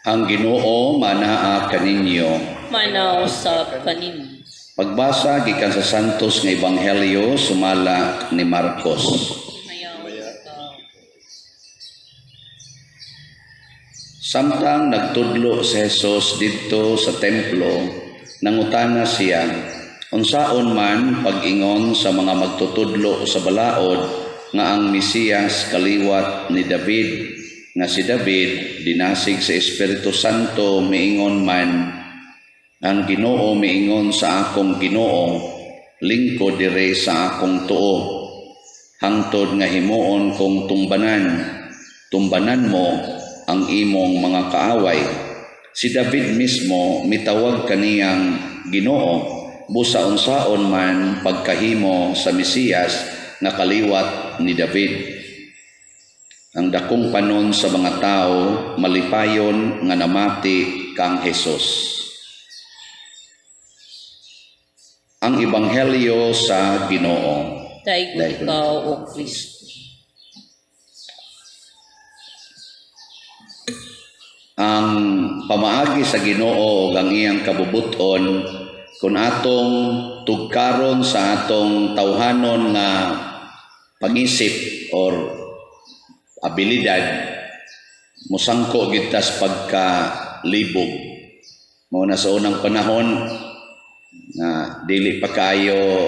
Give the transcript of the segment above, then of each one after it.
Ang Ginoo manaa kaninyo. Manaw sa kanimo. Pagbasa gikan sa Santos nga Ebanghelyo sumala ni Marcos. Mayaw ka. Samtang nagtudlo si Jesus didto sa templo, nangutana siya, unsaon man pag-ingon sa mga magtutudlo sa balaod nga ang Mesiyas kaliwat ni David, nga si David dinasig sa Espiritu Santo miingon man, ang Ginoo miingon sa akong Ginoo, lingkod dire sa akong tuo, hangtod nga himuon kong tumbanan mo ang imong mga kaaway. Si David mismo mitawag kaniyang Ginoo, busa unsaon man pagkahimo sa Mesiyas nga kaliwat ni David. Ang dakong panon sa mga tao malipayon nga namati kang Hesus. Ang Ebanghelyo sa Ginoo. Daigo ikaw o Kristo. Ang pamaagi sa Ginoo ug ang iyang kabubuton kung atong tugkaron sa atong tawhanon nga pangisip or abilidad, musangko gitas pagkalibog. Mao na sa unang panahon na dili pa kayo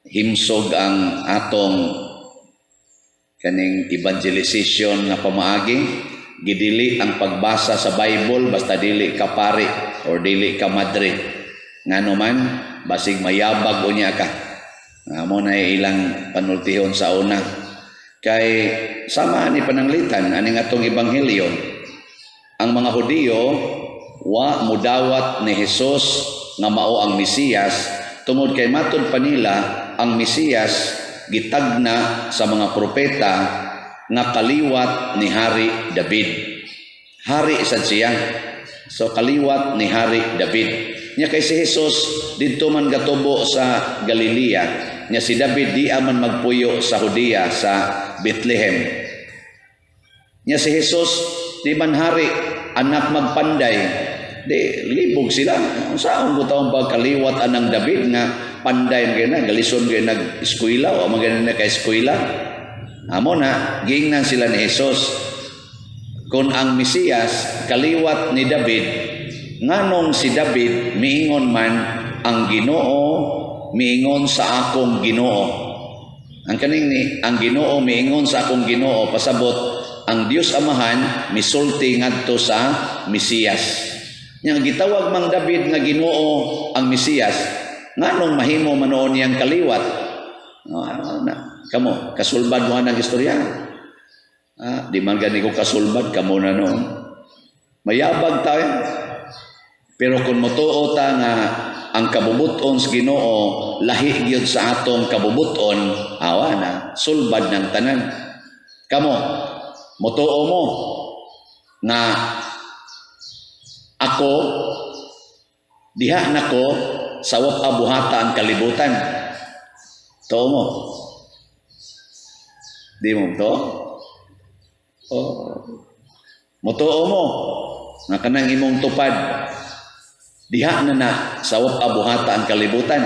himsog ang atong kaning evangelization nga pamaagi, gidili ang pagbasa sa Bible basta dili ka pari or dili ka madre. Ngano man basig mayabag unya ka. Amo na ilang panultihon sa una. Kay sama ni pananglitan aning atong ebanghelyo, ang mga Hudiyo wa mudawat ni Hesus nga mao ang Mesiyas tungod kay matud pa nila ang Mesiyas gitagna sa mga propeta nga kaliwat ni Hari David. Hari sad siya. So kaliwat ni Hari David. Nya kay si Hesus didto man gatubo sa Galilea. Nya si David di man magpuyo sa Judea sa Bethlehem. Nya si Jesus di man hari, anak magpanday, di libog sila. Saan mo taong pagkaliwat anang David nga panday nga na, galison nga nag-eskwela o magaling na ka-eskwela. Amo na, giingnan sila ni Jesus. Kung ang Mesiyas kaliwat ni David, nganong si David miingon man ang Ginoo miingon sa akong Ginoo. Ang kaning ni ang Ginoo miingon sa akong Ginoo pasabot ang Dios Amahan misulti ngadto sa Mesiyas. Nya gitawag mang David nga Ginoo ang Mesiyas, nganong mahimo manoon niyang kaliwat? Kamo kasulbad mo ang istorya. Di man gani ko kasulbad kamo na noon. Mayabag tayo. Pero kung motuo ta nga ang kabubuton sa Ginoo lahi gyud sa atong kabubuton, awa na sulbad ng tanan. Kamo motuo mo na ako diha nako sa abuhata ang kalibutan. Tuo mo. Di mo to? Motuo mo nga kanang imong tupad diha na sa abuhata ang kalibutan.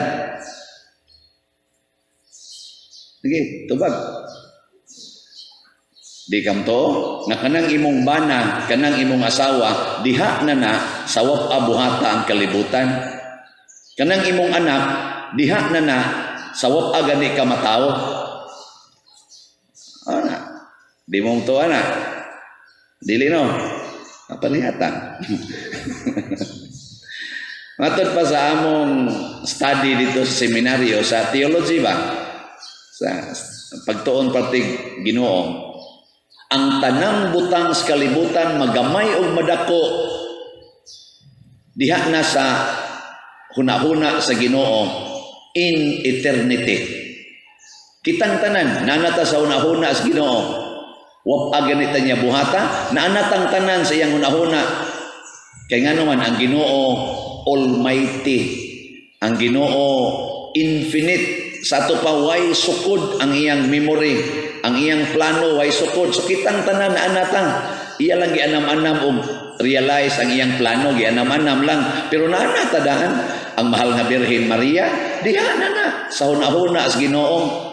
Sige, tubag. Di kam to, nga kanang imong bana, kanang imong asawa, diha na sa abuhata ang kalibutan. Kanang imong anak, diha na sa agani ka matao. Ana, di mong to ana. Dili no. Kapalihatan. Matod pa sa among study dito sa seminaryo sa theology ba? Sa pagtuon patig Ginoo. Ang tanang butang sa kalibutan magamay o madako diha na sa hunahuna sa Ginoo in eternity. Kitang tanan nanata sa hunahuna sa Ginoo. Wa ganita niya buhata, naanatang tanan sa iyang hunahuna. Kay ngano man ang Ginoo Almighty, ang Ginoo infinite, sa ato pa way sukod ang iyang memory, ang iyang plano way sukod. So kitang tanan na anatang iya lang gianam-anam og realize ang iyang plano, gianam-anam lang. Pero naana tadaan ang mahal nga Birhen Maria, diha na sa hunahuna as Ginoong.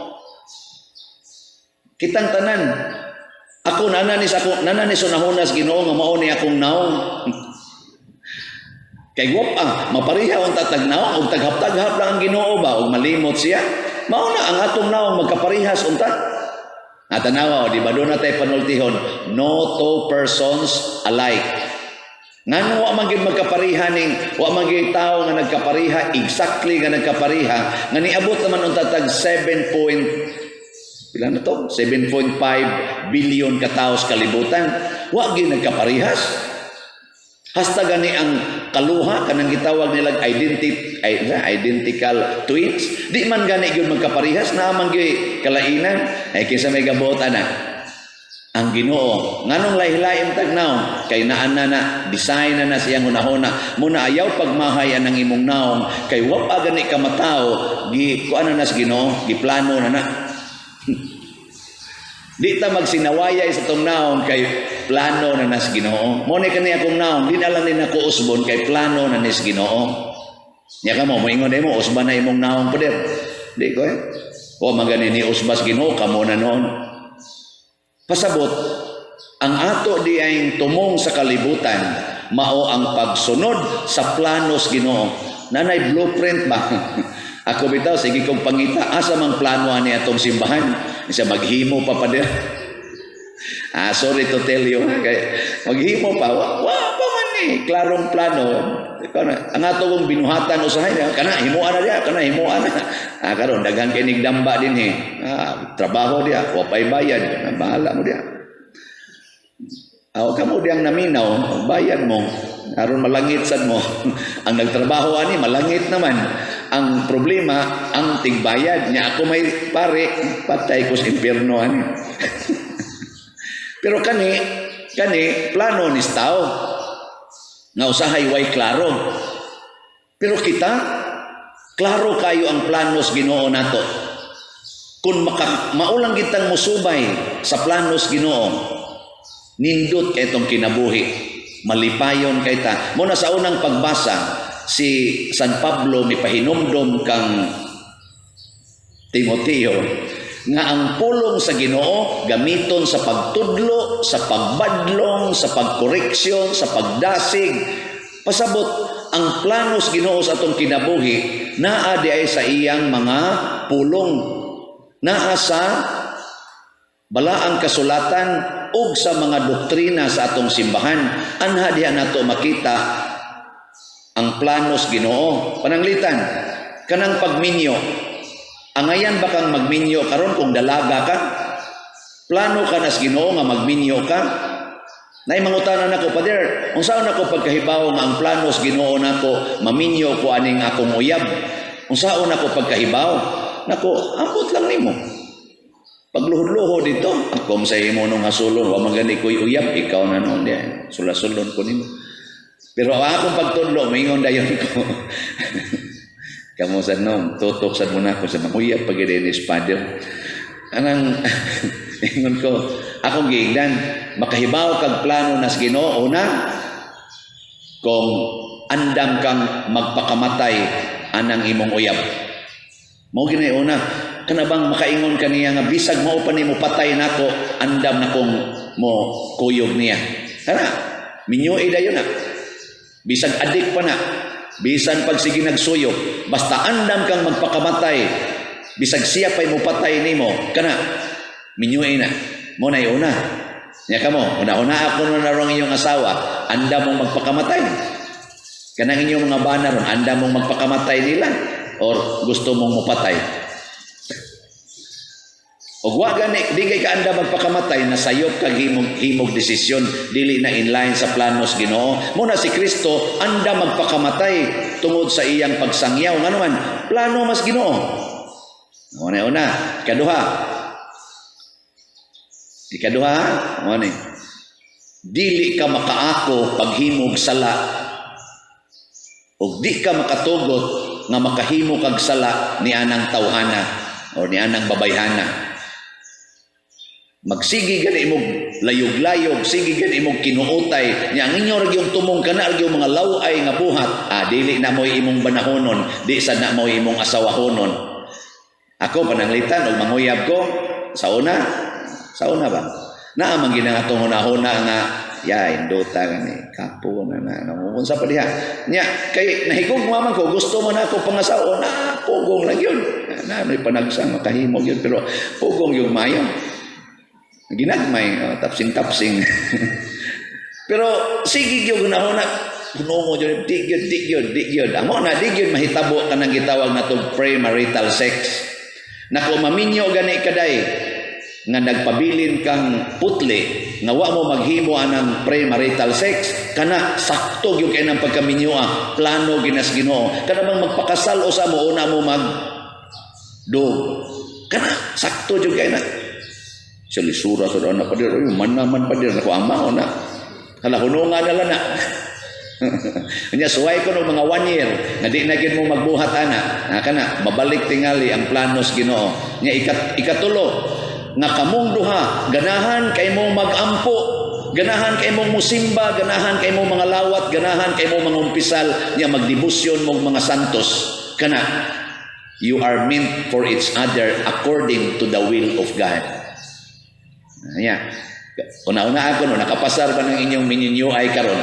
Kitang tanan, ako nananis hunahuna as Ginoo nga mao ni akong naong. Kay gwapa, mapariha ang tatagnaw, og taghap-taghap lang ang Ginoo ba, og malimot siya. Mao na ang atong naong magkaparihas unta. At tanawa, di ba doon na tayo panultihon, no two persons alike. Nga wa man gyud magkapariha ning, wa man gyud tao nga nagkapariha, exactly nga nagkapariha, nga niabot naman unta tag 7 7.5 billion kataos kalibutan. Wa gyud nagkaparihas. Hasta gani ang kaluha kanang gitawag nilang identical twins, di man gani gyud magkaparihas, na man gyud kalainan. Ay kinsa may gabuot ana ang Ginoo nganong lahi-lahi tagnaw kay naana na design na siyang hunahuna muna ayaw pagmahay anang imong naong kay wa pa gani ka matao gi kuan na sa Ginoo giplano na na. Di ta magsinawayay sa tong naong kay plano na nas Ginoo. Mo ni kani akong naong di na lang ni nako usbon kay plano na nis Ginoo. Nya ka mo moingon mo usban na imong naong pader. Di ko o magani ni usbas Ginoo kamo na noon. Pasabot ang ato di ay tumong sa kalibutan mao ang pagsunod sa planos Ginoo. Nanay blueprint ba? Ako bitaw sige kong pangita asa mang plano ani atong simbahan. Isa maghimo pa pader. Sorry to tell you. Kay maghimo pa wa pa man ni klarong plano. Ang ato kong binuhatan usahay kana himuan na dia, kana himuan na. Karon daghang kinig damba din trabaho dia, wa pay bayad, bahala mo dia. Kamo diyang naminaw, bayad mo. Aron malangit sad mo. Ang nagtrabaho ani malangit naman. Ang problema, ang tigbayad niya. Ako may pare, patay ko sa impyerno ani. Pero kani plano ni tao. Nga usahay way klaro. Pero kita, klaro kayo ang planos Ginoo nato. Kung maulang kitang musubay sa planos Ginoo, nindot etong kinabuhi, malipayon kay ta. Muna sa unang pagbasa, si San Pablo mipahinumdom kang Timoteo nga ang pulong sa Ginoo gamiton sa pagtudlo, sa pagbadlong, sa pagkoreksyon, sa pagdasig. Pasabot ang planos Ginoo sa atong kinabuhi naa di ay sa iyang mga pulong, naa sa balaang kasulatan ug sa mga doktrina sa atong simbahan. Anha diha nato makita ang planos Ginoo. Pananglitan kanang pagminyo. Angayan ba kang magminyo karon kung dalaga ka? Plano ka nas Ginoo nga magminyo ka? Nay mangutanan nako, Father, unsaon ako pagkahibaw nga ang planos Ginoo nako maminyo ko aning akong uyab? Unsaon ako pagkahibaw? Nako, ambot lang nimo. Pagluhod-luhod dito, kung sa imo nung hasulon, wa magani ko'y uyab, ikaw na noon diyan. Sulasulon ko nimo. Pero akong pagtudlo, maingon dayon ko. Kamu sa nung, tutok sa muna ko sa uyab pag-idinis, Father. Anang, ingon ko, akong giingdan, makahibaw kag plano nas Ginoo una, kung andam kang magpakamatay anang imong uyab. Mao ginay una, kana bang makaingon kaniya nga bisag mao pa nimo patay nako, andam na kong mo kuyog niya. Kana, minyuy dayon na. Bisag adik pa na. Bisan pag sige nagsuyok, basta andam kang magpakamatay, bisag siya pa'y mo patay nimo, kana, minyuin na. Mo na una. Nya ka mo, una-una ako na narong inyong asawa, andam mong magpakamatay. Kanang inyong mga bana ron, andam mong magpakamatay nila, or gusto mong mupatay. O wa gani, di kay ka anda magpakamatay, nasayop kag himog desisyon, dili na inline sa planos Ginoo. Muna si Kristo, anda magpakamatay tungod sa iyang pagsangyaw. Nga naman, plano mas Ginoo. Una, ikaduha, dili ka makaako paghimog sala, o di ka makatugot nga makahimo kag sala ni anang tawhana o ni anang babayhana. Magsigi gani imong layog-layog, sige gani imong kinuutay. Nya ang inyo ra gyud tumong kana ra gyud mga laway nga buhat. Dili na mo'y imong banahonon, di sad na mo'y imong asawahonon. Ako pananglitan og manguyab ko sa una ba. Naa man ginangatong hunahuna nga indota gani kapo na unsa pa diha. Nya kay nahigog man ko gusto man ako pangasawa na pugong lang yun. Na may panagsang makahimo yun pero pugong yung mayo. Ginagmay, tapsing-tapsing. Pero sige gyud hunahuna kuno mo jud di gyud. Amo na di gyud mahitabo kanang gitawag natong premarital sex. Nako maminyo gani kaday nga nagpabilin kang putli nga wa mo maghimo anang premarital sex kana sakto gyud kay nang pagkaminyo plano ginas Ginoo kana bang magpakasal o sa mo una mo mag kana sakto gyud kay na salisura sa na pa dir man pa dir nako amaw na kala hunungan na na nya suway ko no mga 1 year nga di na gyud mo magbuhat ana kana babalik tingali ang planos Ginoo nya ikatulo nga kamong duha ganahan kay mo magampo, ganahan kay mo musimba, ganahan kay mo mga lawat, ganahan kay mo mga umpisal nya magdebosyon mo mga santos kana you are meant for each other according to the will of God. Una-una ako no nakapasar pa ng inyong mininyo ay karon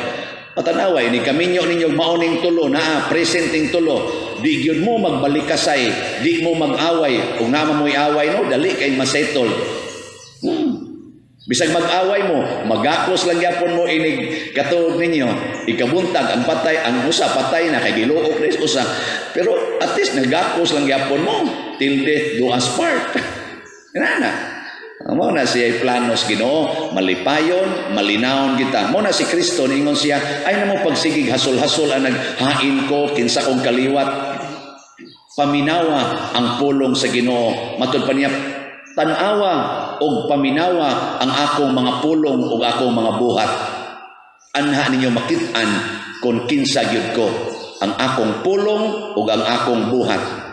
patanaway ni kaminyo ninyong mauning tulo na presenting tulo di gyud mo magbalikasay di mo mag-away kung naman mo'y away no dali kay masettle bisag mag-away mo magakos lang yapon mo inig katuog ninyo ikabuntag ang patay ang usa patay na kay giluok ni usa pero at least nagakos lang yapon mo till death do us part na mo na siya planos Ginoo malipayon malinawon kita mo na si Kristo ningon siya ay namo pagsigig hasol-hasol ang naghain ko kinsa kong kaliwat paminawa ang pulong sa Ginoo matud pa niya tan-awa og paminawa ang akong mga pulong ug akong mga buhat anha ninyo makit-an kung kinsa gyud ko ang akong pulong ug ang akong buhat.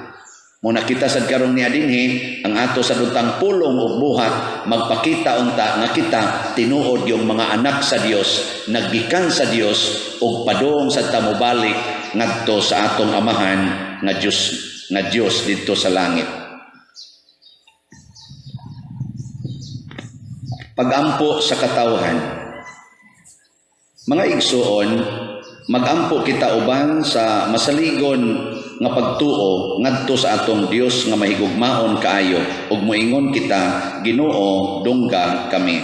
Mo nakita sad karon niya dinhi ang ato sa dutang pulong ug buhat magpakita unta nga kita tinuod yung mga anak sa Dios naggikan sa Dios ug padung sa tamubalik ngadto sa atong amahan nga Dios didto sa langit. Pagampo sa katawhan. Mga igsuon, magampo kita uban sa masaligon nga pagtuo ngadto sa atong Dios nga mahigugmaon kaayo ug moingon kita Ginoo dungga kami.